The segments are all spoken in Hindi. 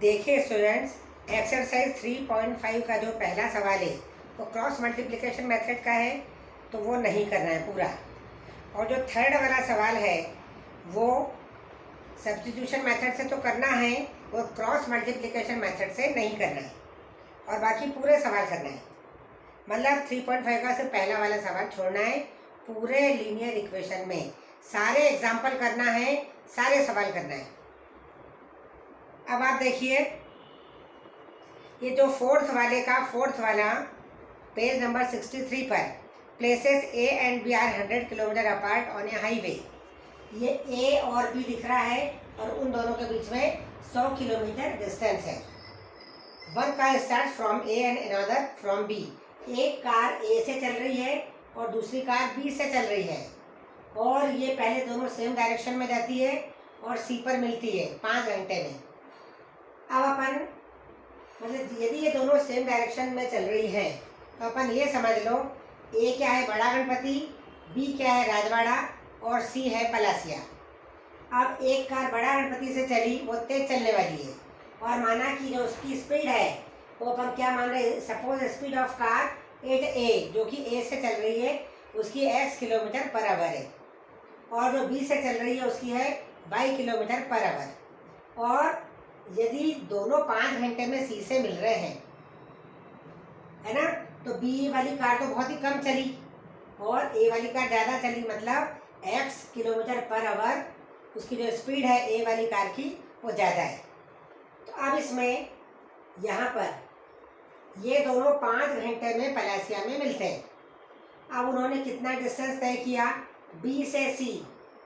देखिए स्टूडेंट्स, एक्सरसाइज 3.5 का जो पहला सवाल है वो क्रॉस मल्टीप्लिकेशन मेथड का है, तो वो नहीं करना है पूरा। और जो थर्ड वाला सवाल है वो सब्स्टिट्यूशन मेथड से तो करना है, वो क्रॉस मल्टीप्लिकेशन मेथड से नहीं करना है और बाकी पूरे सवाल करना है। मतलब 3.5 का सिर्फ पहला वाला सवाल छोड़ना है। पूरे लीनियर इक्वेशन में सारे एग्जाम्पल करना है, सारे सवाल करना है। अब आप देखिए, ये जो फोर्थ वाला पेज नंबर 63 पर places A and B are 100 kilometre apart on a highway. ये ए और बी दिख रहा है और उन दोनों के बीच में 100 किलोमीटर डिस्टेंस है। One car start from A and another from B. एक कार ए से चल रही है और दूसरी कार बी से चल रही है, और ये पहले दोनों सेम डायरेक्शन में जाती है और सी पर मिलती है 5 घंटे में। अब अपन मतलब यदि ये दोनों सेम डायरेक्शन में चल रही हैं तो अपन ये समझ लो, ए क्या है बड़ा गणपति, बी क्या है राजवाड़ा और सी है पलासिया। अब एक कार बड़ा गणपति से चली, वो तेज चलने वाली है, और माना कि जो उसकी स्पीड है वो अपन क्या मान रहे हैं, suppose speed of car at A, जो कि ए से चल रही है, उसकी x किलोमीटर पर आवर है, और जो बी से चल रही है उसकी है y किलोमीटर पर आवर। और यदि दोनों 5 घंटे में सी से मिल रहे हैं, है ना, तो बी वाली कार तो बहुत ही कम चली और ए वाली कार ज़्यादा चली, मतलब x किलोमीटर पर आवर उसकी जो स्पीड है ए वाली कार की वो ज़्यादा है। तो अब इसमें यहाँ पर ये दोनों 5 घंटे में पलासिया में मिलते हैं। अब उन्होंने कितना डिस्टेंस तय किया, बी से सी,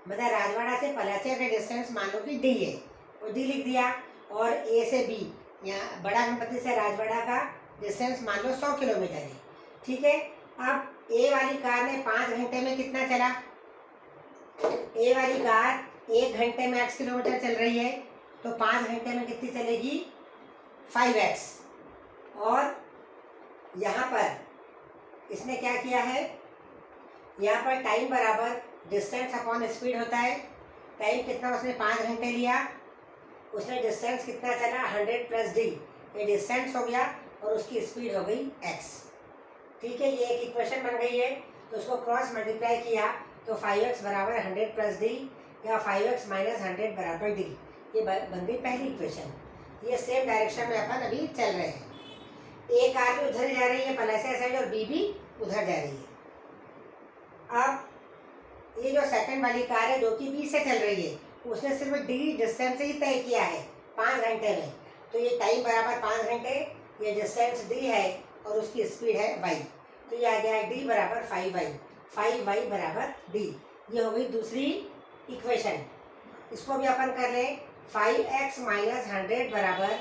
मतलब राजवाड़ा से पलासिया का डिस्टेंस मान लो कि डी है, वो डी लिख दिया, और ए से बी यहाँ बड़ा गणपति से राजवाड़ा का डिस्टेंस मान लो 100 किलोमीटर है। ठीक है, अब ए वाली कार ने 5 घंटे में कितना चला, ए वाली कार 1 घंटे में x किलोमीटर चल रही है, तो 5 घंटे में कितनी चलेगी 5x। और यहाँ पर इसने क्या किया है, यहाँ पर टाइम बराबर डिस्टेंस अपॉन स्पीड होता है। टाइम कितना उसने 5 घंटे लिया, उसने डिस्टेंस कितना चला 100 प्लस डी, ये डिस्टेंस हो गया और उसकी स्पीड हो गई x। ठीक है, ये एक इक्वेशन बन गई है, तो उसको क्रॉस मल्टीप्लाई किया तो 5x बराबर 100 प्लस डी या 5x माइनस 100 बराबर डी, ये बन गई पहली इक्वेशन। ये सेम डायरेक्शन में अपन अभी चल रहे हैं, ए कार भी उधर जा रही है पलासिया साइड और बी भी उधर जा रही है। अब ये जो सेकंड वाली कार है जो कि बी से चल रही है, उसने सिर्फ डी डिस्टेंस ही तय किया है 5 घंटे में, तो ये टाइम बराबर 5 घंटे, ये डिस्टेंस डी है और उसकी स्पीड है y, तो ये आ गया है डी बराबर 5y बराबर डी। ये हो गई दूसरी इक्वेशन। इसको भी अपन कर लें, 5x माइनस 100 बराबर,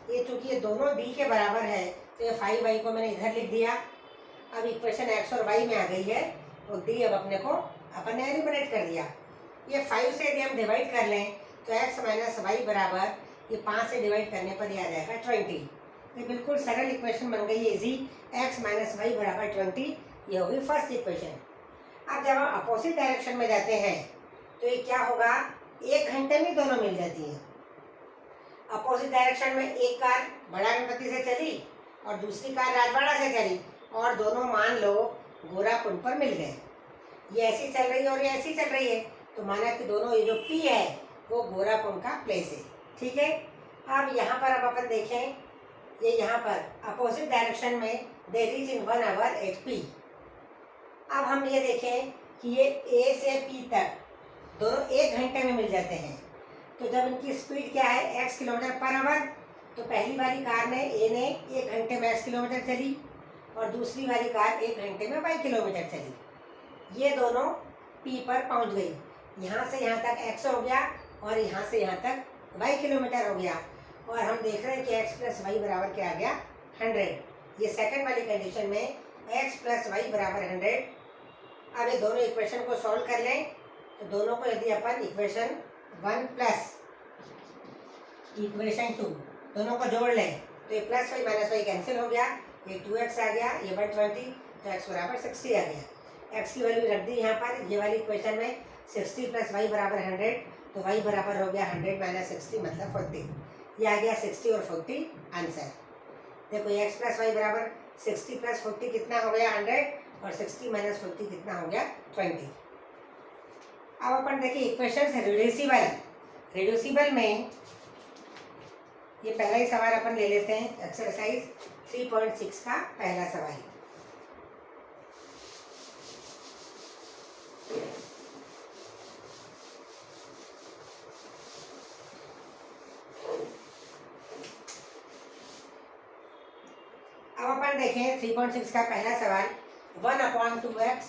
ये चूँकि ये दोनों डी के बराबर है तो ये 5y को मैंने इधर लिख दिया। अब इक्वेशन x और y में आ गई है, तो डी अब अपने को अपन ने एलिमिनेट कर दिया। ये 5 से यदि हम डिवाइड कर लें तो x माइनस वाई बराबर, ये 5 से डिवाइड करने पर ये आ जाएगा 20। ये बिल्कुल सरल इक्वेशन बन गई है, इजी, x माइनस वाई बराबर 20, ये हो गई फर्स्ट इक्वेशन। अब जब हम अपोजिट डायरेक्शन में जाते हैं तो ये क्या होगा, 1 घंटे में दोनों मिल जाती हैं। अपोजिट डायरेक्शन में एक कार बड़ा गणपति से चली और दूसरी कार राजवाड़ा से चली, और दोनों मान लो गोराकुंड पर मिल गए। ये ऐसी चल रही है और ये ऐसी चल रही है, तो माना कि दोनों ये जो P है वो गोराकुंड का प्लेस है। ठीक है, अब यहाँ पर अब अपन देखें, ये यहाँ पर अपोजिट डायरेक्शन में they reach in 1 hour at P। अब हम ये देखें कि ये A से P तक दोनों 1 घंटे में मिल जाते हैं, तो जब इनकी स्पीड क्या है x किलोमीटर पर आवर, तो पहली वाली कार ने ए ने 1 घंटे में x किलोमीटर चली और दूसरी वाली कार 1 घंटे में y किलोमीटर चली। ये दोनों P पर पहुंच गई, यहाँ से यहाँ तक x हो गया और यहाँ से यहाँ तक y किलोमीटर हो गया, और हम देख रहे हैं कि x प्लस वाई बराबर क्या आ गया 100। ये सेकंड वाली कंडीशन में x प्लस वाई बराबर 100। अब ये दोनों इक्वेशन को सॉल्व कर लें, तो दोनों को यदि अपन इक्वेशन 1 प्लस इक्वेशन 2 दोनों को जोड़ लें तो ये plus y minus y cancel हो गया, ये 2x आ गया, ये 120, तो x बराबर 60 आ गया। x की वैल्यू रख दी यहाँ पर, ये वाली इक्वेशन में 60 प्लस वाई बराबर 100, तो y बराबर हो गया 100 माइनस 60 मतलब 40। ये आ गया 60 और 40 आंसर। देखो x प्लस वाई बराबर 60 प्लस 40 कितना हो गया 100 और 60 माइनस 40 कितना हो गया 20। अब अपन देखिए इक्वेशन है रिड्यूसिबल। रिड्यूसिबल में ये पहला ही सवाल अपन ले लेते हैं, एक्सरसाइज 3.6 का पहला सवाल। अब अपन देखें 3.6 का पहला सवाल 1/2x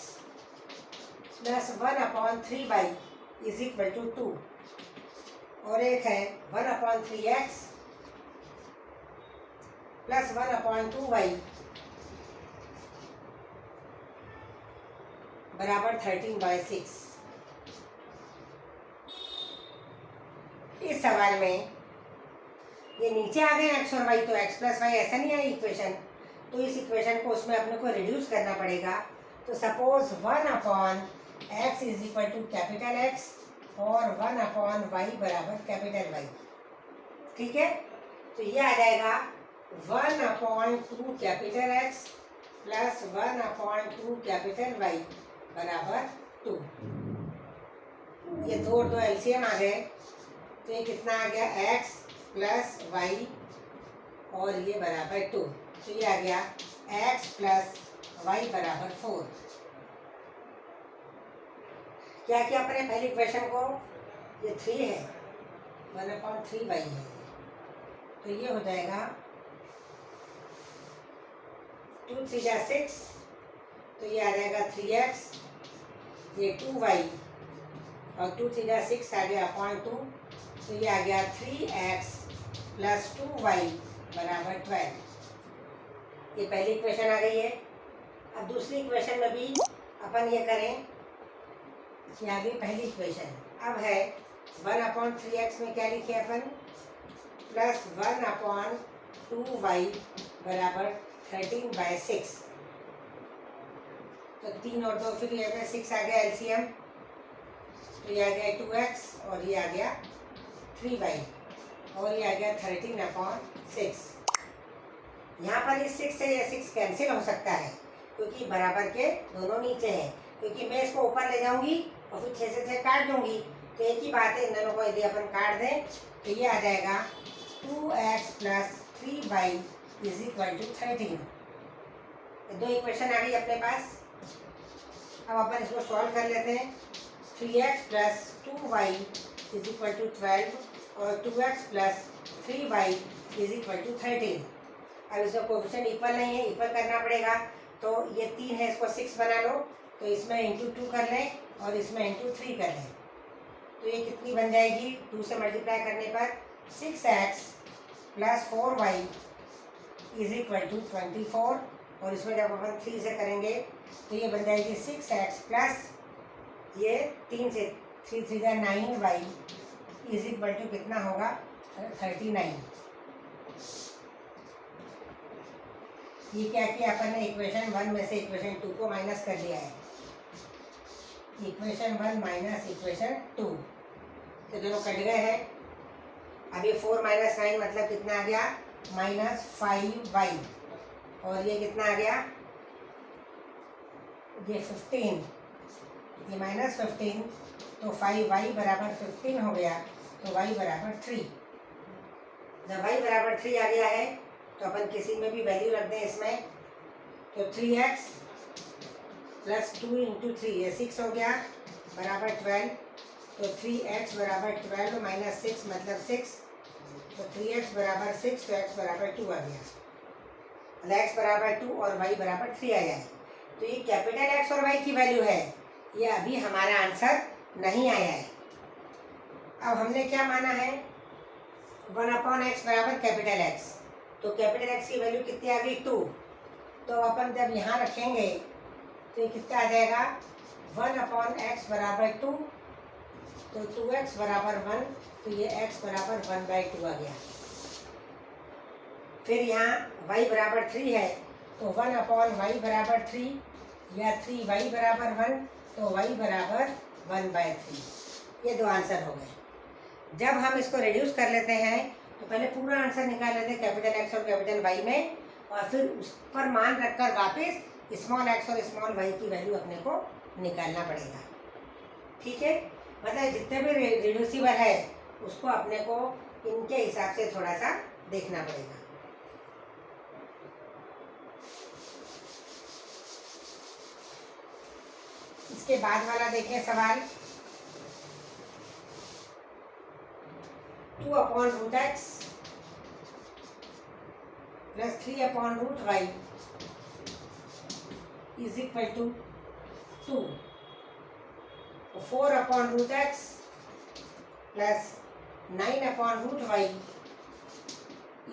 plus 1/3y is equal to 2 और एक है 1/3x प्लस 1/2y बराबर 13/6। इस सवाल में ये नीचे आ गए x और y, तो x प्लस वाई ऐसा नहीं है इक्वेशन, तो इस इक्वेशन को उसमें अपने को रिड्यूस करना पड़ेगा। तो suppose 1/x is equal to capital X और 1/y बराबर कैपिटल Y। ठीक है, तो ये आ जाएगा 1/2 capital X plus 1/2 capital Y बराबर 2। ये दो और दो एलसीएम आ गए, तो ये कितना आ गया x प्लस वाई और ये बराबर 2, तो ये आ गया x प्लस वाई बराबर 4। क्या किया अपने पहली इक्वेशन को, ये 3 है 1/3y है, तो ये हो जाएगा 2 3 जा 6, तो ये आ जाएगा 3x, ये 2y और 2 3 जा 6 आ गया 0.2, तो ये आ गया 3x प्लस 2y बराबर 12। ये पहली इक्वेशन आ गई है। अब दूसरी इक्वेशन में भी अपन ये करें कि आगे पहली इक्वेशन अब है 1/3x में क्या लिखे अपन, प्लस 1/2y बराबर 13/6। तो 3 और 2 फिर ये 6 आ गया एलसीएम, तो ये आ गया 2x और ये आ गया 3y और ये आ गया 13/6। यहाँ पर इस 6 से ये 6 कैंसिल हो सकता है क्योंकि बराबर के दोनों नीचे हैं, क्योंकि मैं इसको ऊपर ले जाऊंगी और फिर 6 से 6 काट दूंगी, तो एक ही बात है, इन दोनों को यदि अपन काट दें तो ये आ जाएगा 2x plus 3y is equal to 13। दो इक्वेशन आ गई अपने पास। अब अपन इसको सॉल्व कर लेते हैं। 3x plus 2y is equal to 12 और 2x plus 3y is equal to 13। अब इसका कोएफिशिएंट इक्वल नहीं है, इक्वल करना पड़ेगा, तो ये 3 है, इसको 6 बना लो, तो इसमें इंटू 2 कर लें और इसमें इंटू 3 कर लें, तो ये कितनी बन जाएगी, 2 से मल्टीप्लाई करने पर 6x plus 4y is equal to 24 और इसमें जब अपन 3 से करेंगे तो ये बन जाएगी 6x प्लस ये 3 से 3 3 9y इज इक्वल टू कितना होगा 39। ये क्या किया अपन ने, इक्वेशन 1 में से इक्वेशन 2 को माइनस कर लिया है। इक्वेशन 1 माइनस इक्वेशन 2, तो दोनों कट गए हैं। अब ये 4 माइनस 9 मतलब कितना आ गया -5y और ये कितना आ गया ये 15, ये -15, तो 5y बराबर 15 हो गया, तो y बराबर 3। जब y बराबर 3 आ गया है तो अपन किसी में भी वैल्यू रख दें इसमें, तो 3x प्लस 2 इंटू 3 ये 6 हो गया बराबर 12, तो 3x बराबर 12 माइनस 6 मतलब 6, तो 3x बराबर 6, तो x बराबर 2 आ गया, मतलब x बराबर 2 और y बराबर 3 आया है। तो ये कैपिटल X और y की वैल्यू है, ये अभी हमारा आंसर नहीं आया है। अब हमने क्या माना है 1/x बराबर कैपिटल X, तो कैपिटल X की वैल्यू कितनी आ गई 2, तो अपन जब यहाँ रखेंगे तो ये कितना आ जाएगा 1/x बराबर 2, तो 2x बराबर 1, तो ये x बराबर 1/2 आ गया। फिर यहाँ y बराबर 3 है, तो 1/y बराबर 3 या 3y बराबर 1, तो y बराबर 1/3। ये दो आंसर हो गए। जब हम इसको रिड्यूस कर लेते हैं तो पहले पूरा आंसर निकाल लेते हैं कैपिटल एक्स और कैपिटल वाई में, और फिर उस पर मान रखकर वापस स्मॉल एक्स और स्मॉल वाई की वैल्यू अपने को निकालना पड़ेगा। ठीक है, मतलब जितने भी रिड्यूसिबल है उसको अपने को इनके हिसाब से थोड़ा सा देखना पड़ेगा। इसके बाद वाला देखें सवाल, 2/√x plus 3/√y is equal to 2। 4/√x plus 9/√y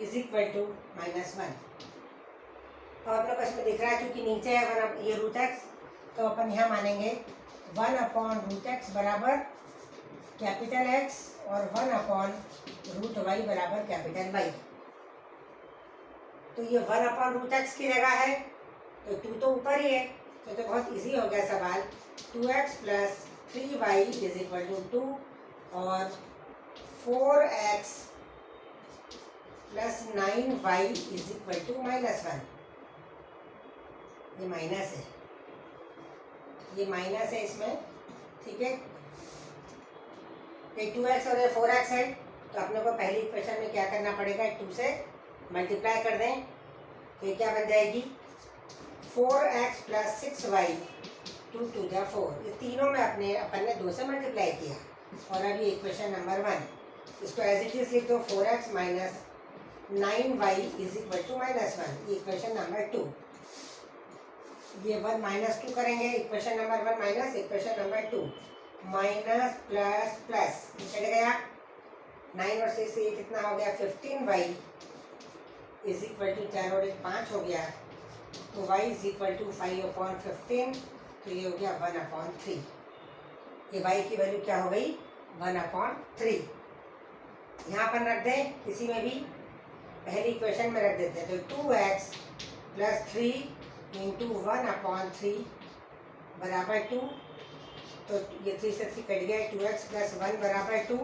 is equal to -1। तो आप लोग इसमें दिख रहा है क्योंकि नीचे है ये √x, तो अपन यहाँ मानेंगे 1/√x बराबर कैपिटल X और 1/√y बराबर कैपिटल Y। तो ये 1/√x की जगह है तो 2 तो ऊपर ही है, तो बहुत इजी हो गया सवाल। 2x plus 3y is equal to 2 और 4x plus 9y is equal to -1। ये माइनस है, ये माइनस है इसमें। ठीक है, ये 2x और ये 4x है, तो अपने को पहली इक्वेशन में क्या करना पड़ेगा, 2 से मल्टीप्लाई कर दें तो ये क्या बन जाएगी 4x प्लस 6y 2 2 जा 4। ये तीनों में अपन ने 2 से मल्टीप्लाई किया। और अब ये इक्वेशन नंबर 1, इसको एज इट इज लिख दो 4x minus 9y is equal to -1। ये इक्वेशन नंबर 2। ये 1 -2 करेंगे, equation number 1 minus equation number 2, minus plus plus चढ़ गया 9 और 6 से ये कितना हो गया 15y इज इक्वल टू 4 और 1 5 हो गया, तो y इज इक्वल टू 5/15, तो ये हो गया 1/3। ये y की वैल्यू क्या हो गई 1/3। यहाँ पर रख दें किसी में भी, पहली इक्वेशन में रख देते हैं, तो 2x प्लस 3 इंटू 1/3 बराबर 2। तो ये 3 से 3 कट गया, 2x प्लस 1 बराबर 2,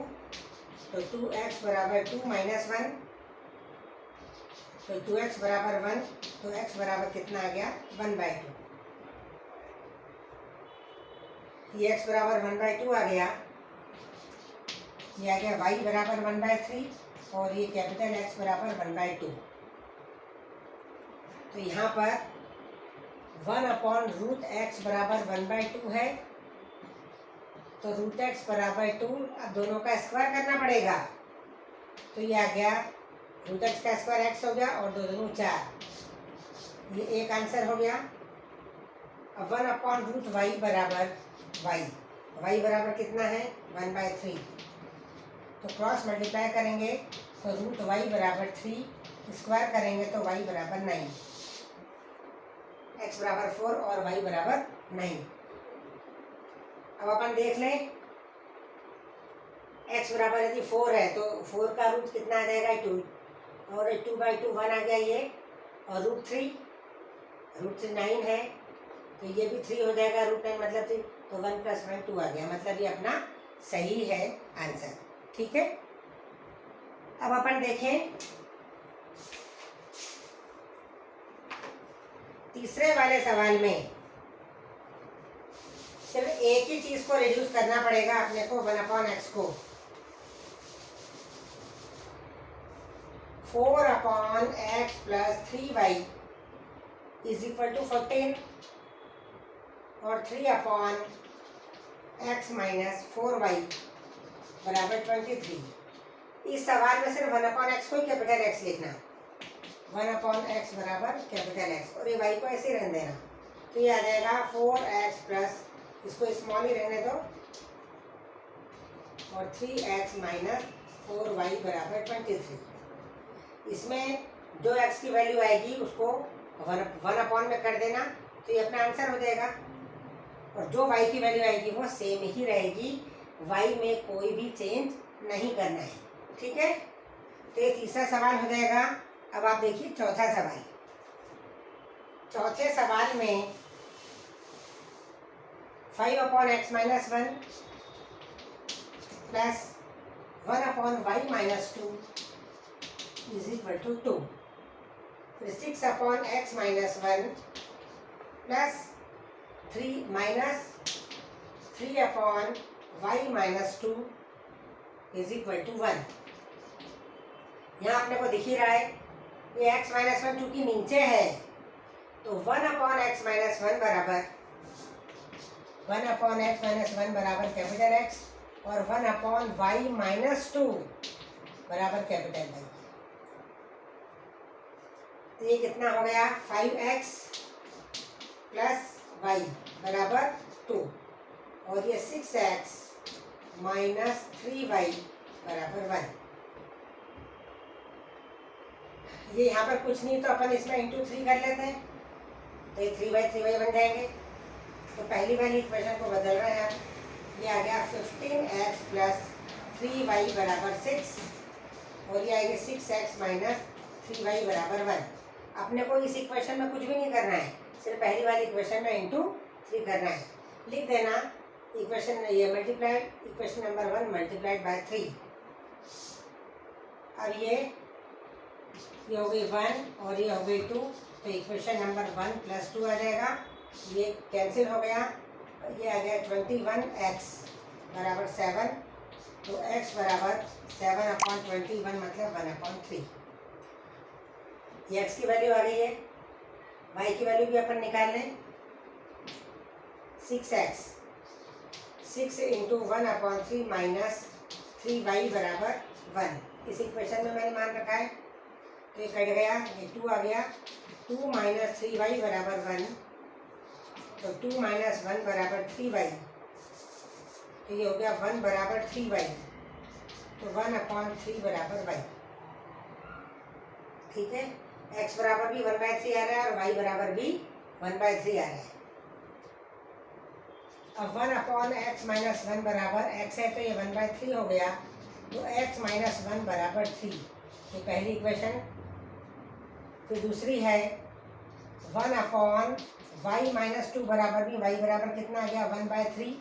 तो 2x बराबर 2 माइनस 1, तो 2x बराबर 1, तो x बराबर कितना आ गया 1/2। ये x बराबर 1/2 आ गया, ये आ गया y बराबर 1/3 और ये कैपिटल X बराबर 1/2। तो यहाँ पर 1/√x बराबर 1/2 है, तो √x बराबर 2, अब दोनों का स्क्वायर करना पड़ेगा, तो ये आ गया √x का स्क्वायर x हो गया और 2 दूनी 4, ये एक आंसर हो गया। अब 1/√y बराबर y बराबर कितना है 1/3, तो क्रॉस मल्टीप्लाई करेंगे तो √y बराबर 3, स्क्वायर करेंगे तो y बराबर 9, x बराबर 4 और y बराबर 9। अब अपन देख लें x बराबर यदि 4 है तो 4 का रूट कितना आ जाएगा 2, और 2/2 1 आ गया ये, और √3 9 है, तो ये भी 3 हो जाएगा, √9 मतलब 3, तो 1 + 1 2 आ गया, मतलब ये अपना सही है आंसर। ठीक है, अब अपन देखें तीसरे वाले सवाल में सिर्फ एक ही चीज को रिड्यूस करना पड़ेगा अपने को 1/x को। 4/x plus 3y is equal to 14 और 3/x माइनस 4y बराबर 23। इस सवाल में सिर्फ 1/x को ही कैपिटल X लिखना, 1/x बराबर कैपिटल X, और ये y को ऐसे ही रहने देना, तो ये आ जाएगा 4x प्लस, इसको स्मॉल ही रहने दो, और 3x माइनस 4y बराबर 23। इसमें जो x की वैल्यू आएगी उसको 1/, में कर देना, तो ये अपना आंसर हो जाएगा, और जो y की वैल्यू आएगी वो सेम ही रहेगी, y में कोई भी चेंज नहीं करना है। ठीक है, तो ये तीसरा सवाल हो जाएगा। अब आप देखिए चौथा सवाल। चौथे सवाल में 5/x minus 1 plus 1/y minus 2 is equal to 2। फिर 6 upon x minus 1 plus 3 minus 3 upon y minus 2 is equal to 1। यहाँ अपने को दिख ही रहा है ये x माइनस 1 चूंकि नीचे है तो 1 अपॉन एक्स माइनस 1 बराबर 1 अपॉन एक्स माइनस 1 बराबर कैपिटल X और 1 अपॉन वाई माइनस 2 बराबर कैपिटल Y। तो ये कितना हो गया 5x प्लस वाई बराबर 2 और ये 6x माइनस 3y बराबर 1। ये यहाँ पर कुछ नहीं तो अपन इसमें इंटू 3 कर लेते हैं तो ये 3y बन जाएंगे। तो पहली वाली इक्वेशन को बदल रहे हैं हम। ये आ गया 15x प्लस 3y बराबर 6 और ये आएगी 6x माइनस 3y बराबर 1। अपने को इस इक्वेशन में कुछ भी नहीं करना है, सिर्फ पहली वाली इक्वेशन में इंटू 3 करना है। लिख देना इक्वेशन ये multiplied equation number 1 multiplied by 3। अब ये हो गई 1 और ये हो गई 2 तो इक्वेशन नंबर 1 प्लस 2 आ जाएगा। ये कैंसिल हो गया, ये आ गया 21x बराबर 7 तो x बराबर 7 अपॉन 21 मतलब 1/3। ये x की वैल्यू आ गई है। y की वैल्यू भी अपन निकाल लें 6x 6 इंटू 1/3 माइनस 3y बराबर 1। इस इक्वेशन में मैंने मान रखा है तो ये कट गया, ये 2 आ गया। 2 माइनस 3y बराबर 1 तो 2 माइनस 1 बराबर 3y तो ये हो गया 1 बराबर 3y तो 1/3 बराबर y। ठीक है, x बराबर भी 1/3 आ रहा है और y बराबर भी 1/3 आ रहा है। अब 1 अपॉन एक्स माइनस 1 बराबर x है तो ये 1/3 हो गया तो x माइनस 1 बराबर 3। ये पहली इक्वेशन। फिर दूसरी है 1 अपॉन y माइनस 2 बराबर भी y बराबर कितना आ गया 1/3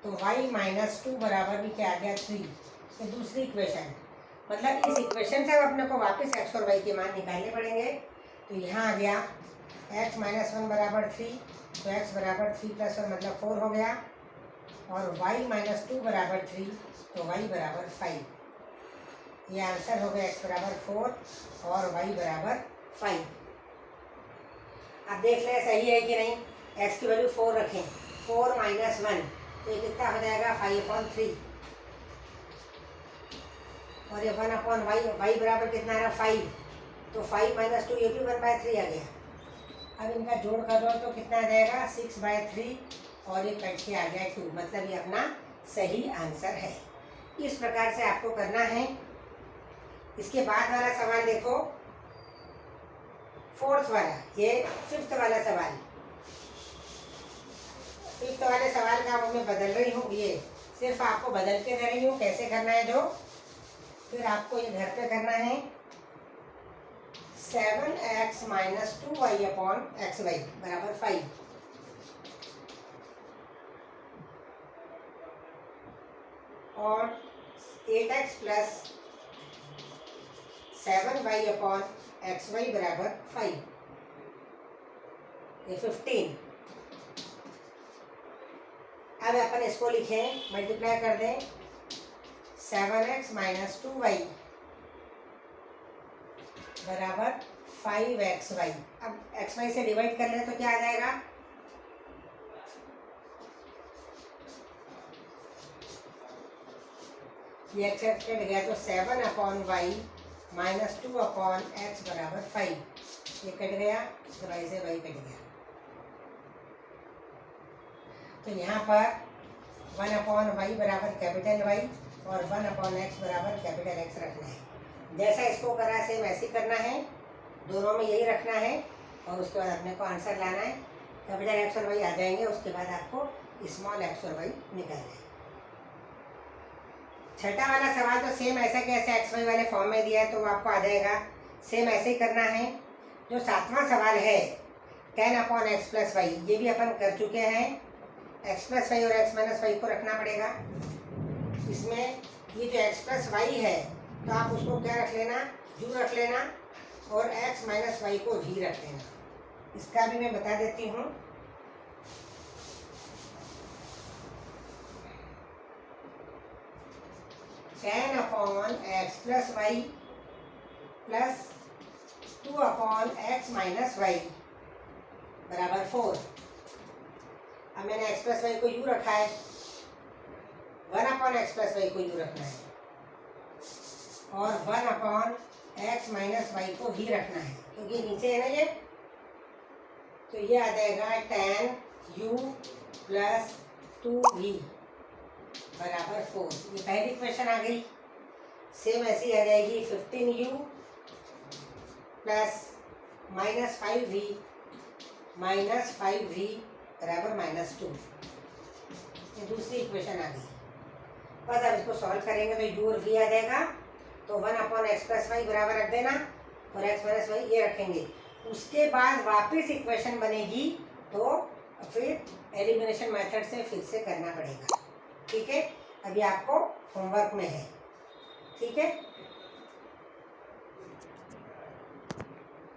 तो y माइनस 2 बराबर भी क्या आ गया 3। ये दूसरी इक्वेशन। मतलब इस इक्वेशन से अपने को वापस x और y के मान निकालने पड़ेंगे। तो यहाँ आ गया x माइनस 1 बराबर 3 तो x बराबर 3 प्लस 1 मतलब 4 हो गया और y माइनस 2 बराबर 3 तो y बराबर 5। ये आंसर हो गया x बराबर 4 और y बराबर 5। अब देख लें सही है कि नहीं। x की वैल्यू 4 रखें, 4 माइनस 1 तो ये कितना हो जाएगा 5/3 और ये 1/y बराबर कितना आ रहा 5 तो 5 माइनस 2 ये भी 1/3 आ गया। अब इनका जोड़ कर दो तो कितना आ जाएगा 6/3 और ये कट के आ गया 2 मतलब ये अपना सही आंसर है। इस प्रकार से आपको करना है। इसके बाद वाला सवाल देखो 4th वाला, ये 5th वाला सवाल। 5th वाले सवाल का मैं बदल रही हूँ, ये सिर्फ आपको बदल के दे रही हूँ कैसे करना है जो। फिर आपको ये घर पे करना है 7x minus 2y upon xy बराबर 5 और 8x plus 7y upon xy बराबर 5 ये 15। अब अपन इसको लिखें मल्टीप्लाई कर दें 7x माइनस 2y बराबर 5xy। अब xy से डिवाइड कर लें तो क्या आ जाएगा ये x कट गया तो 7/y माइनस 2/x बराबर 5। ये कट गया तो y से y कट गया। तो यहाँ पर 1/y बराबर कैपिटल Y और 1/x बराबर कैपिटल X रखना है। जैसा इसको करा सेम ऐसे ही करना है, दोनों में यही रखना है और उसके बाद अपने को आंसर लाना है। कैपिटल X और Y आ जाएंगे, उसके बाद आपको स्मॉल x और y निकालना है। छठा वाला सवाल तो सेम ऐसा कैसे XY वाले फॉर्म में दिया है तो वो आपको आ जाएगा। सेम ऐसे ही करना है। जो 7वां सवाल है 10/x प्लस y, ये भी अपन कर चुके हैं। x प्लस वाई और x माइनस वाई को रखना पड़ेगा। इसमें ये जो x प्लस वाई है तो आप उसको क्या रख लेना, u रख लेना, और x माइनस वाई को v रख लेना। इसका भी मैं बता देती हूँ। tan upon x plus y plus 2 upon x minus y बराबर 4। अब मैंने एक्स प्लस वाई को यू रखा है, 1 अपॉन एक्स प्लस वाई को यू रखना है, और 1 अपॉन एक्स माइनस वाई को भी रखना है, क्योंकि नीचे है ना ये। तो ये आ जाएगा tan u प्लस 2v बराबर 4। ये पहली इक्वेशन आ गई। सेम ऐसी आ जाएगी 15u प्लस माइनस 5v बराबर -2। ये दूसरी इक्वेशन आ गई। बस अब इसको सॉल्व करेंगे तो u और v आ जाएगा। तो 1 अपॉन एक्स प्लस वाई बराबर रख देना, और एक्स माइनस वाई ये रखेंगे। उसके बाद वापस इक्वेशन बनेगी, तो फिर एलिमिनेशन मेथड से फिर से करना पड़ेगा। ठीक है, अभी आपको होमवर्क में है। ठीक है।